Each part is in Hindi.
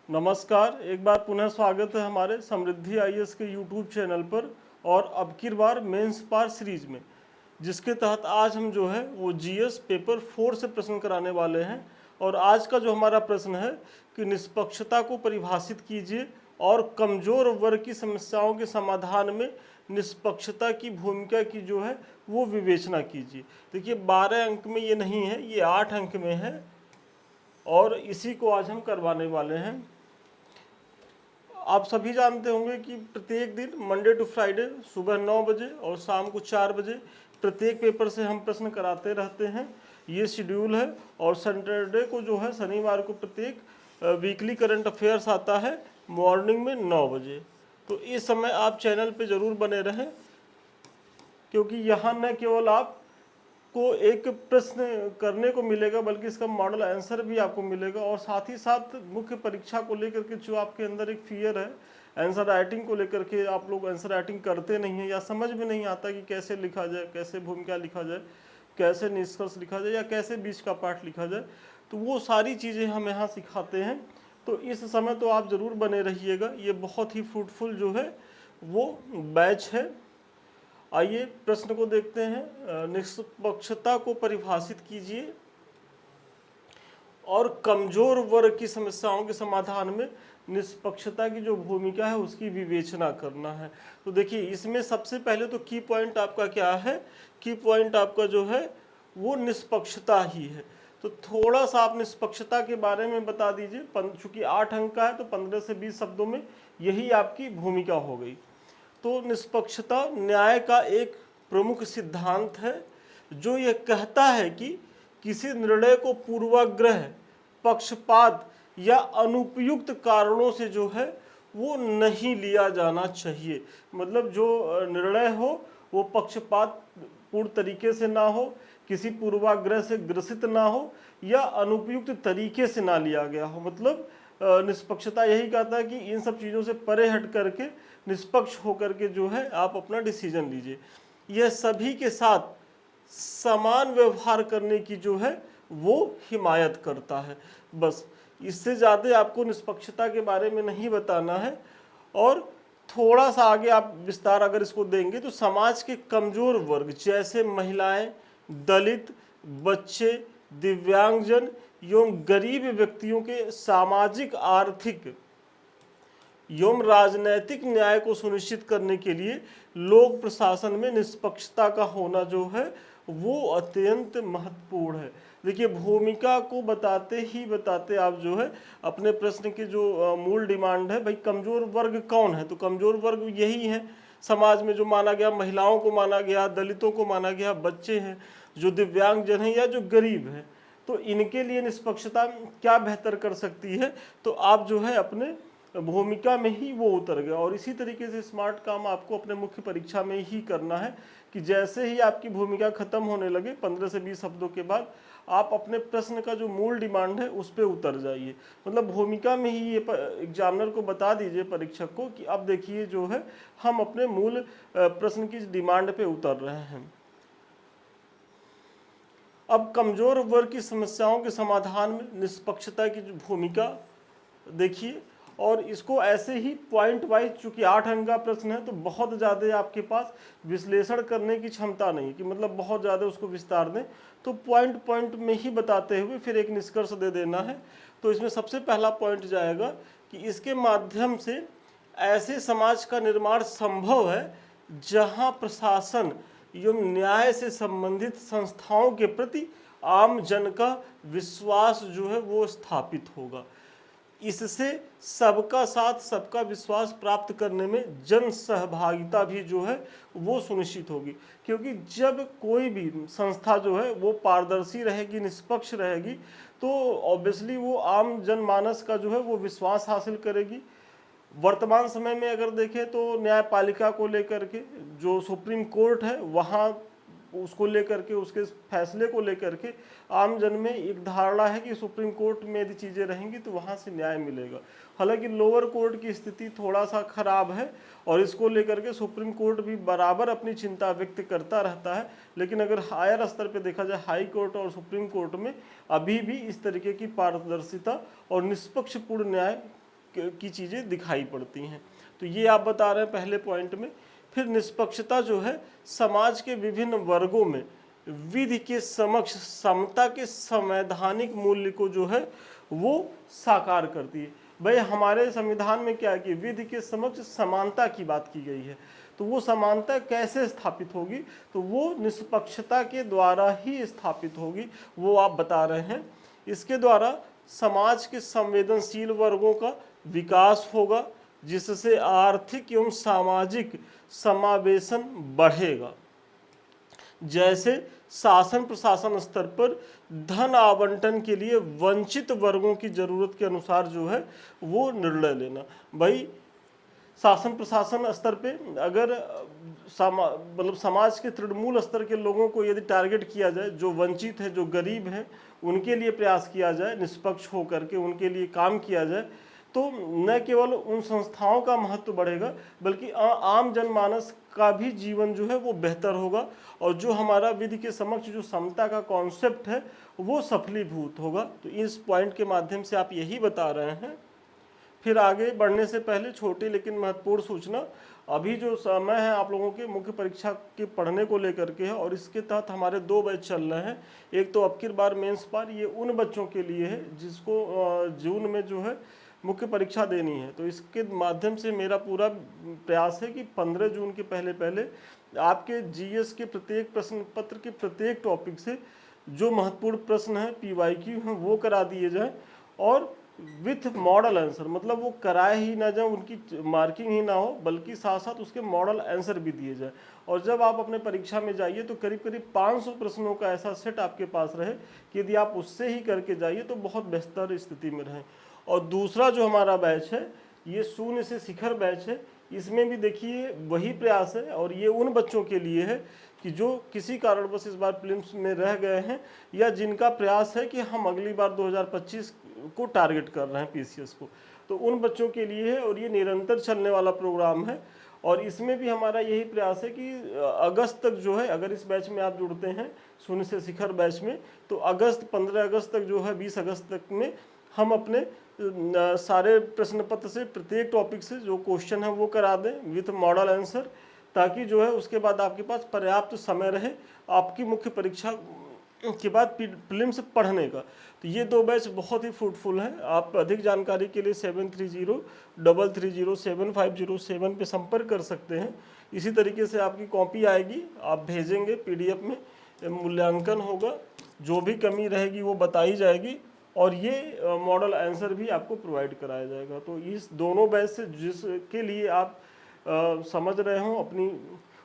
नमस्कार, एक बार पुनः स्वागत है हमारे समृद्धि आईएएस के यूट्यूब चैनल पर और अब की बार मेंस पार सीरीज में, जिसके तहत आज हम जो है वो जीएस पेपर 4 से प्रश्न कराने वाले हैं। और आज का जो हमारा प्रश्न है कि निष्पक्षता को परिभाषित कीजिए और कमजोर वर्ग की समस्याओं के समाधान में निष्पक्षता की भूमिका की जो है वो विवेचना कीजिए। देखिए 12 अंक में ये नहीं है, ये 8 अंक में है और इसी को आज हम करवाने वाले हैं। आप सभी जानते होंगे कि प्रत्येक दिन मंडे टू फ्राइडे सुबह 9 बजे और शाम को 4 बजे प्रत्येक पेपर से हम प्रश्न कराते रहते हैं। ये शेड्यूल है। और सैटरडे को जो है शनिवार को प्रत्येक वीकली करंट अफेयर्स आता है मॉर्निंग में 9 बजे। तो इस समय आप चैनल पे ज़रूर बने रहें, क्योंकि यहाँ न केवल आप को एक प्रश्न करने को मिलेगा बल्कि इसका मॉडल आंसर भी आपको मिलेगा। और साथ ही साथ मुख्य परीक्षा को लेकर के जो आपके अंदर एक फियर है आंसर राइटिंग को लेकर के, आप लोग आंसर राइटिंग करते नहीं हैं या समझ में नहीं आता कि कैसे लिखा जाए, कैसे भूमिका लिखा जाए, कैसे निष्कर्ष लिखा जाए या कैसे बीच का पाठ लिखा जाए, तो वो सारी चीज़ें हम यहाँ सिखाते हैं। तो इस समय तो आप ज़रूर बने रहिएगा। ये बहुत ही फ्रूटफुल जो है वो बैच है। आइए प्रश्न को देखते हैं। निष्पक्षता को परिभाषित कीजिए और कमजोर वर्ग की समस्याओं के समाधान में निष्पक्षता की जो भूमिका है उसकी विवेचना करना है। तो देखिए इसमें सबसे पहले तो की पॉइंट आपका क्या है, की पॉइंट आपका जो है वो निष्पक्षता ही है। तो थोड़ा सा आप निष्पक्षता के बारे में बता दीजिए। चूंकि 8 अंक का है तो 15 से 20 शब्दों में यही आपकी भूमिका हो गई। तो निष्पक्षता न्याय का एक प्रमुख सिद्धांत है जो यह कहता है कि किसी निर्णय को पूर्वाग्रह, पक्षपात या अनुपयुक्त कारणों से जो है वो नहीं लिया जाना चाहिए। मतलब जो निर्णय हो वो पक्षपात पूर्ण तरीके से ना हो, किसी पूर्वाग्रह से ग्रसित ना हो या अनुपयुक्त तरीके से ना लिया गया हो। मतलब निष्पक्षता यही कहता है कि इन सब चीज़ों से परे हट करके निष्पक्ष होकर के जो है आप अपना डिसीजन लीजिए। यह सभी के साथ समान व्यवहार करने की जो है वो हिमायत करता है। बस इससे ज़्यादा आपको निष्पक्षता के बारे में नहीं बताना है। और थोड़ा सा आगे आप विस्तार अगर इसको देंगे तो समाज के कमज़ोर वर्ग जैसे महिलाएं, दलित, बच्चे, दिव्यांगजन एवं गरीब व्यक्तियों के सामाजिक, आर्थिक एवं राजनैतिक न्याय को सुनिश्चित करने के लिए लोक प्रशासन में निष्पक्षता का होना जो है वो अत्यंत महत्वपूर्ण है। देखिए भूमिका को बताते ही बताते आप जो है अपने प्रश्न की जो मूल डिमांड है, भाई कमजोर वर्ग कौन है, तो कमजोर वर्ग यही है समाज में जो माना गया, महिलाओं को माना गया, दलितों को माना गया, बच्चे हैं, जो दिव्यांगजन हैं या जो गरीब हैं। तो इनके लिए निष्पक्षता क्या बेहतर कर सकती है, तो आप जो है अपने भूमिका में ही वो उतर गया। और इसी तरीके से स्मार्ट काम आपको अपने मुख्य परीक्षा में ही करना है कि जैसे ही आपकी भूमिका खत्म होने लगे 15 से 20 शब्दों के बाद आप अपने प्रश्न का जो मूल डिमांड है उस पर उतर जाइए। मतलब भूमिका में ही ये एग्जामिनर को बता दीजिए, परीक्षक को, कि अब देखिए जो है हम अपने मूल प्रश्न की डिमांड पे उतर रहे हैं। अब कमजोर वर्ग की समस्याओं के समाधान में निष्पक्षता की जो भूमिका देखिए, और इसको ऐसे ही पॉइंट वाइज, चूंकि 8 अंक का प्रश्न है तो बहुत ज़्यादा आपके पास विश्लेषण करने की क्षमता नहीं कि मतलब बहुत ज़्यादा उसको विस्तार दें, तो पॉइंट पॉइंट में ही बताते हुए फिर एक निष्कर्ष दे देना है। तो इसमें सबसे पहला पॉइंट जाएगा कि इसके माध्यम से ऐसे समाज का निर्माण संभव है जहां प्रशासन एवं न्याय से संबंधित संस्थाओं के प्रति आम जन का विश्वास जो है वो स्थापित होगा। इससे सबका साथ, सबका विश्वास प्राप्त करने में जन सहभागिता भी जो है वो सुनिश्चित होगी। क्योंकि जब कोई भी संस्था जो है वो पारदर्शी रहेगी, निष्पक्ष रहेगी, तो ऑब्वियसली वो आम जनमानस का जो है वो विश्वास हासिल करेगी। वर्तमान समय में अगर देखें तो न्यायपालिका को लेकर के जो सुप्रीम कोर्ट है वहाँ उसको लेकर के, उसके फैसले को लेकर के आम जन में एक धारणा है कि सुप्रीम कोर्ट में यदि चीज़ें रहेंगी तो वहाँ से न्याय मिलेगा। हालांकि लोअर कोर्ट की स्थिति थोड़ा सा खराब है और इसको लेकर के सुप्रीम कोर्ट भी बराबर अपनी चिंता व्यक्त करता रहता है। लेकिन अगर हायर स्तर पे देखा जाए, हाई कोर्ट और सुप्रीम कोर्ट में अभी भी इस तरीके की पारदर्शिता और निष्पक्षपूर्ण न्याय की चीज़ें दिखाई पड़ती हैं। तो ये आप बता रहे हैं पहले पॉइंट में। फिर निष्पक्षता जो है समाज के विभिन्न वर्गों में विधि के समक्ष समता के संवैधानिक मूल्य को जो है वो साकार करती है। भाई हमारे संविधान में क्या है कि विधि के समक्ष समानता की बात की गई है। तो वो समानता कैसे स्थापित होगी, तो वो निष्पक्षता के द्वारा ही स्थापित होगी, वो आप बता रहे हैं। इसके द्वारा समाज के संवेदनशील वर्गों का विकास होगा, जिससे आर्थिक एवं सामाजिक समावेशन बढ़ेगा। जैसे शासन प्रशासन स्तर पर धन आवंटन के लिए वंचित वर्गों की जरूरत के अनुसार जो है वो निर्णय लेना। भाई शासन प्रशासन स्तर पे अगर मतलब समाज के तृणमूल स्तर के लोगों को यदि टारगेट किया जाए, जो वंचित है, जो गरीब है, उनके लिए प्रयास किया जाए, निष्पक्ष होकर के उनके लिए काम किया जाए, तो न केवल उन संस्थाओं का महत्व बढ़ेगा बल्कि आम जनमानस का भी जीवन जो है वो बेहतर होगा, और जो हमारा विधि के समक्ष जो समता का कॉन्सेप्ट है वो सफलीभूत होगा। तो इस पॉइंट के माध्यम से आप यही बता रहे हैं। फिर आगे बढ़ने से पहले छोटी लेकिन महत्वपूर्ण सूचना, अभी जो समय है आप लोगों के मुख्य परीक्षा के पढ़ने को लेकर के है, और इसके तहत हमारे 2 बैच चल रहे हैं। एक तो अब की बार मेंस पार, ये उन बच्चों के लिए है जिसको जून में जो है मुख्य परीक्षा देनी है। तो इसके माध्यम से मेरा पूरा प्रयास है कि 15 जून के पहले पहले आपके जीएस के प्रत्येक प्रश्न पत्र के प्रत्येक टॉपिक से जो महत्वपूर्ण प्रश्न है PYQ हैं वो करा दिए जाए, और विथ मॉडल आंसर, मतलब वो कराए ही ना जाए, उनकी मार्किंग ही ना हो, बल्कि साथ साथ उसके मॉडल आंसर भी दिए जाए। और जब आप अपने परीक्षा में जाइए तो करीब करीब 500 प्रश्नों का ऐसा सेट आपके पास रहे कि यदि आप उससे ही करके जाइए तो बहुत बेहतर स्थिति में रहें। और दूसरा जो हमारा बैच है ये शून्य से शिखर बैच है, इसमें भी देखिए वही प्रयास है, और ये उन बच्चों के लिए है कि जो किसी कारणवश इस बार प्रीलिम्स में रह गए हैं, या जिनका प्रयास है कि हम अगली बार 2025 को टारगेट कर रहे हैं PCS को, तो उन बच्चों के लिए है। और ये निरंतर चलने वाला प्रोग्राम है, और इसमें भी हमारा यही प्रयास है कि अगस्त तक जो है, अगर इस बैच में आप जुड़ते हैं शून्य से शिखर बैच में, तो 15 अगस्त तक जो है 20 अगस्त तक में हम अपने सारे प्रश्न पत्र से प्रत्येक टॉपिक से जो क्वेश्चन है वो करा दें विथ मॉडल आंसर, ताकि जो है उसके बाद आपके पास पर्याप्त समय रहे आपकी मुख्य परीक्षा के बाद प्रीलिम्स पढ़ने का। तो ये 2 बैच बहुत ही फ्रूटफुल है। आप अधिक जानकारी के लिए 7303307507 पे संपर्क कर सकते हैं। इसी तरीके से आपकी कॉपी आएगी, आप भेजेंगे PDF में, मूल्यांकन होगा, जो भी कमी रहेगी वो बताई जाएगी, और ये मॉडल आंसर भी आपको प्रोवाइड कराया जाएगा। तो इस दोनों बैच से जिसके लिए आप समझ रहे हो अपनी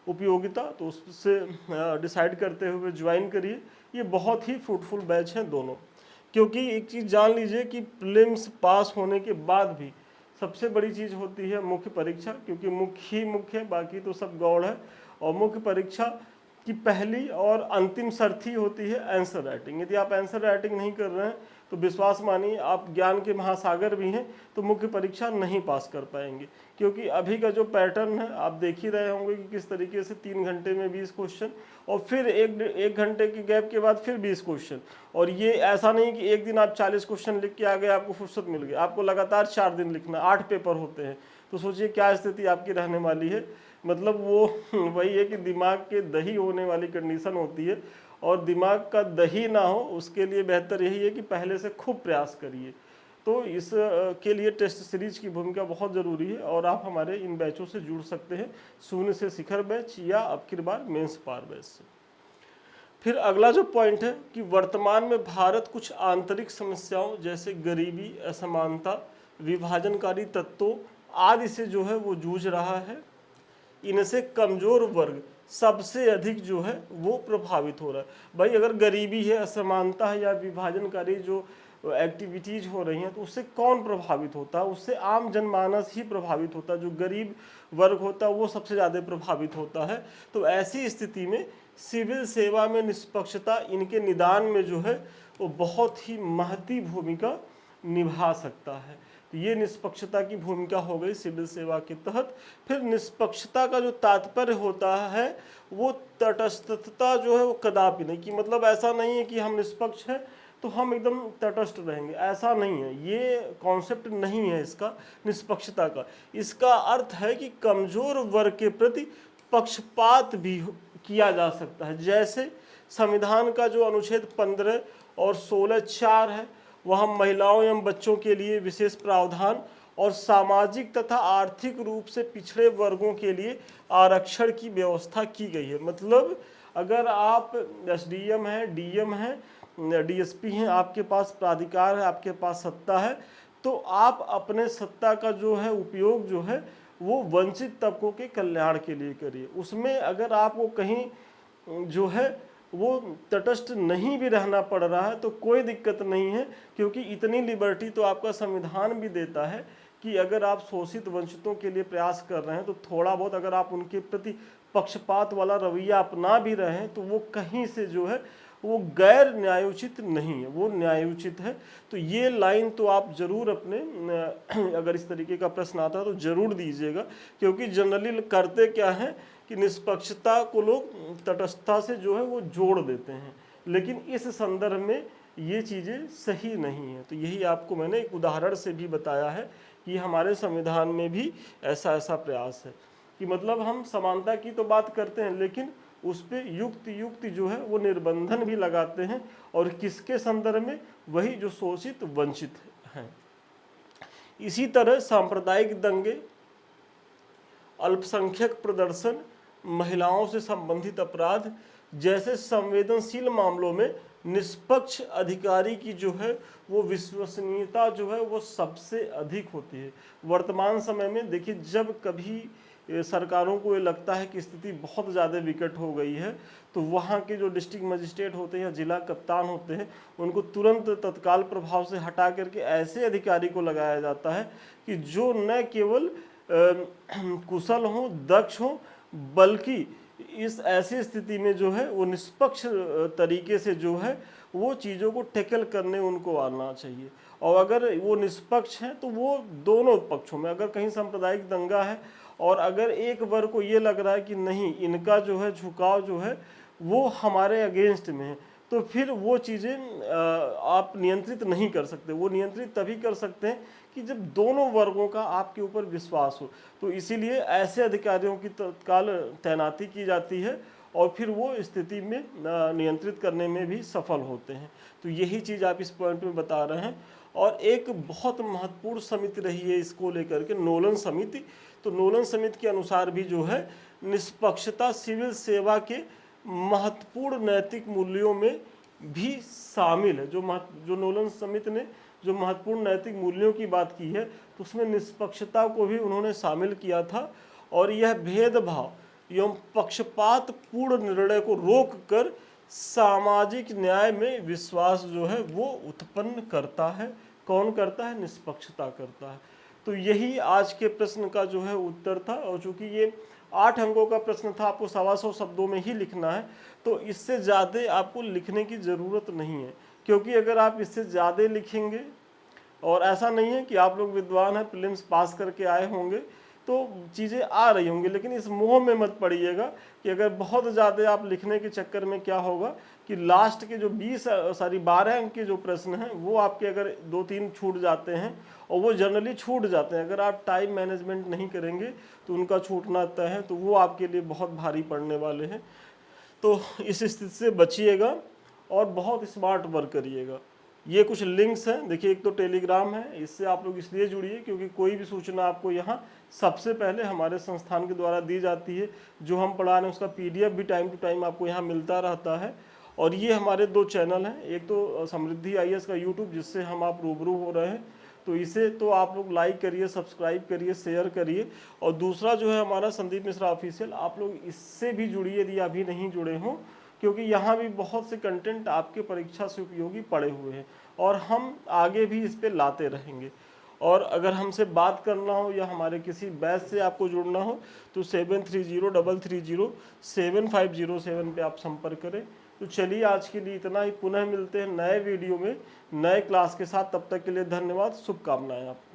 उपयोगिता, तो उससे डिसाइड करते हुए ज्वाइन करिए। ये बहुत ही फ्रूटफुल बैच हैं दोनों, क्योंकि एक चीज़ जान लीजिए कि प्रीलिम्स पास होने के बाद भी सबसे बड़ी चीज़ होती है मुख्य परीक्षा, क्योंकि मुख्य ही मुख्य है, बाकी तो सब गौड़ है। और मुख्य परीक्षा की पहली और अंतिम शर्त ही होती है आंसर राइटिंग। यदि आप आंसर राइटिंग नहीं कर रहे हैं तो विश्वास मानिए आप ज्ञान के महासागर भी हैं तो मुख्य परीक्षा नहीं पास कर पाएंगे, क्योंकि अभी का जो पैटर्न है आप देख ही रहे होंगे कि किस तरीके से 3 घंटे में 20 क्वेश्चन, और फिर एक घंटे के गैप के बाद फिर 20 क्वेश्चन। और ये ऐसा नहीं कि एक दिन आप 40 क्वेश्चन लिख के आ गए, आपको फुर्सत मिल गई, आपको लगातार 4 दिन लिखना, 8 पेपर होते हैं। तो सोचिए क्या स्थिति आपकी रहने वाली है। मतलब वो वही है कि दिमाग के दही होने वाली कंडीशन होती है, और दिमाग का दही ना हो उसके लिए बेहतर यही है कि पहले से खूब प्रयास करिए। तो इस के लिए टेस्ट सीरीज की भूमिका बहुत ज़रूरी है, और आप हमारे इन बैचों से जुड़ सकते हैं, शून्य से शिखर बैच या अब की बार मेंस पार बैच से। फिर अगला जो पॉइंट है कि वर्तमान में भारत कुछ आंतरिक समस्याओं जैसे गरीबी, असमानता, विभाजनकारी तत्वों आदि से जो है वो जूझ रहा है। इनसे कमजोर वर्ग सबसे अधिक जो है वो प्रभावित हो रहा है। भाई अगर गरीबी है, असमानता है, या विभाजनकारी जो एक्टिविटीज हो रही हैं, तो उससे कौन प्रभावित होता है? उससे आम जनमानस ही प्रभावित होता है। जो गरीब वर्ग होता है वो सबसे ज़्यादा प्रभावित होता है। तो ऐसी स्थिति में सिविल सेवा में निष्पक्षता इनके निदान में जो है वो बहुत ही महती भूमिका निभा सकता है। तो ये निष्पक्षता की भूमिका हो गई सिविल सेवा के तहत। फिर निष्पक्षता का जो तात्पर्य होता है वो तटस्थता जो है वो कदापि नहीं, कि मतलब ऐसा नहीं है कि हम निष्पक्ष हैं तो हम एकदम तटस्थ रहेंगे, ऐसा नहीं है, ये कॉन्सेप्ट नहीं है इसका निष्पक्षता का। इसका अर्थ है कि कमजोर वर्ग के प्रति पक्षपात भी किया जा सकता है। जैसे संविधान का जो अनुच्छेद 15 और 16(4) है, वहाँ महिलाओं एवं बच्चों के लिए विशेष प्रावधान और सामाजिक तथा आर्थिक रूप से पिछड़े वर्गों के लिए आरक्षण की व्यवस्था की गई है। मतलब अगर आप एसडीएम हैं, डीएम हैं, डीएसपी हैं, आपके पास प्राधिकार है, आपके पास सत्ता है, तो आप अपने सत्ता का जो है उपयोग जो है वो वंचित तबकों के कल्याण के लिए करिए। उसमें अगर आपको कहीं जो है वो तटस्थ नहीं भी रहना पड़ रहा है तो कोई दिक्कत नहीं है, क्योंकि इतनी लिबर्टी तो आपका संविधान भी देता है कि अगर आप शोषित वंचितों के लिए प्रयास कर रहे हैं तो थोड़ा बहुत अगर आप उनके प्रति पक्षपात वाला रवैया अपना भी रहे हैं तो वो कहीं से जो है वो गैर न्यायोचित नहीं है, वो न्यायोचित है। तो ये लाइन तो आप जरूर अपने अगर इस तरीके का प्रश्न आता है तो जरूर दीजिएगा, क्योंकि जनरली करते क्या है कि निष्पक्षता को लोग तटस्थता से जो है वो जोड़ देते हैं, लेकिन इस संदर्भ में ये चीज़ें सही नहीं है। तो यही आपको मैंने एक उदाहरण से भी बताया है कि हमारे संविधान में भी ऐसा ऐसा प्रयास है कि मतलब हम समानता की तो बात करते हैं लेकिन उस पर युक्त जो है वो निर्बंधन भी लगाते हैं, और किसके संदर्भ में, वही जो शोषित वंचित हैं। इसी तरह सांप्रदायिक दंगे, अल्पसंख्यक प्रदर्शन, महिलाओं से संबंधित अपराध जैसे संवेदनशील मामलों में निष्पक्ष अधिकारी की जो है वो विश्वसनीयता जो है वो सबसे अधिक होती है। वर्तमान समय में देखिए, जब कभी सरकारों को ये लगता है कि स्थिति बहुत ज़्यादा विकट हो गई है तो वहाँ के जो डिस्ट्रिक्ट मजिस्ट्रेट होते हैं या जिला कप्तान होते हैं उनको तुरंत तत्काल प्रभाव से हटा करके ऐसे अधिकारी को लगाया जाता है कि जो न केवल कुशल हों, दक्ष हों, बल्कि इस ऐसी स्थिति में जो है वो निष्पक्ष तरीके से जो है वो चीज़ों को टैकल करने उनको आना चाहिए। और अगर वो निष्पक्ष हैं तो वो दोनों पक्षों में, अगर कहीं सांप्रदायिक दंगा है और अगर एक वर्ग को ये लग रहा है कि नहीं इनका जो है झुकाव जो है वो हमारे अगेंस्ट में है, तो फिर वो चीज़ें आप नियंत्रित नहीं कर सकते। वो नियंत्रित तभी कर सकते हैं कि जब दोनों वर्गों का आपके ऊपर विश्वास हो। तो इसीलिए ऐसे अधिकारियों की तत्काल तैनाती की जाती है और फिर वो स्थिति में नियंत्रित करने में भी सफल होते हैं। तो यही चीज़ आप इस पॉइंट में बता रहे हैं। और एक बहुत महत्वपूर्ण समिति रही है इसको लेकर के, नोलन समिति। तो नोलन समिति के अनुसार भी जो है निष्पक्षता सिविल सेवा के महत्वपूर्ण नैतिक मूल्यों में भी शामिल है। जो नोलन समिति ने जो महत्वपूर्ण नैतिक मूल्यों की बात की है तो उसमें निष्पक्षता को भी उन्होंने शामिल किया था, और यह भेदभाव एवं पक्षपात पूर्ण निर्णय को रोक कर सामाजिक न्याय में विश्वास जो है वो उत्पन्न करता है। कौन करता है? निष्पक्षता करता है। तो यही आज के प्रश्न का जो है उत्तर था, और चूंकि ये 8 अंकों का प्रश्न था, आपको 125 शब्दों में ही लिखना है, तो इससे ज़्यादा आपको लिखने की ज़रूरत नहीं है, क्योंकि अगर आप इससे ज़्यादा लिखेंगे, और ऐसा नहीं है कि आप लोग विद्वान हैं, प्रीलिम्स पास करके आए होंगे तो चीज़ें आ रही होंगी, लेकिन इस मोह में मत पड़िएगा कि अगर बहुत ज़्यादा आप लिखने के चक्कर में क्या होगा कि लास्ट के जो 12 अंक के जो प्रश्न हैं वो आपके अगर 2-3 छूट जाते हैं, और वो जनरली छूट जाते हैं, अगर आप टाइम मैनेजमेंट नहीं करेंगे तो उनका छूटना तय है, तो वो आपके लिए बहुत भारी पड़ने वाले हैं। तो इस स्थिति से बचिएगा और बहुत स्मार्ट वर्क करिएगा। ये कुछ लिंक्स हैं, देखिए एक तो टेलीग्राम है, इससे आप लोग इसलिए जुड़िए क्योंकि कोई भी सूचना आपको यहाँ सबसे पहले हमारे संस्थान के द्वारा दी जाती है। जो हम पढ़ा रहे हैं उसका PDF भी टाइम टू टाइम आपको यहाँ मिलता रहता है। और ये हमारे 2 चैनल हैं, एक तो समृद्धि IAS का YouTube जिससे हम आप रूबरू हो रहे हैं, तो इसे तो आप लोग लाइक करिए, सब्सक्राइब करिए, शेयर करिए। और दूसरा जो है हमारा संदीप मिश्रा ऑफिशियल, आप लोग इससे भी जुड़िए यदि अभी नहीं जुड़े हों, क्योंकि यहाँ भी बहुत से कंटेंट आपके परीक्षा से उपयोगी पड़े हुए हैं और हम आगे भी इस पे लाते रहेंगे। और अगर हमसे बात करना हो या हमारे किसी बैच से आपको जुड़ना हो तो 7303307507 पे आप संपर्क करें। तो चलिए आज के लिए इतना ही, पुनः मिलते हैं नए वीडियो में नए क्लास के साथ। तब तक के लिए धन्यवाद, शुभकामनाएं आपको।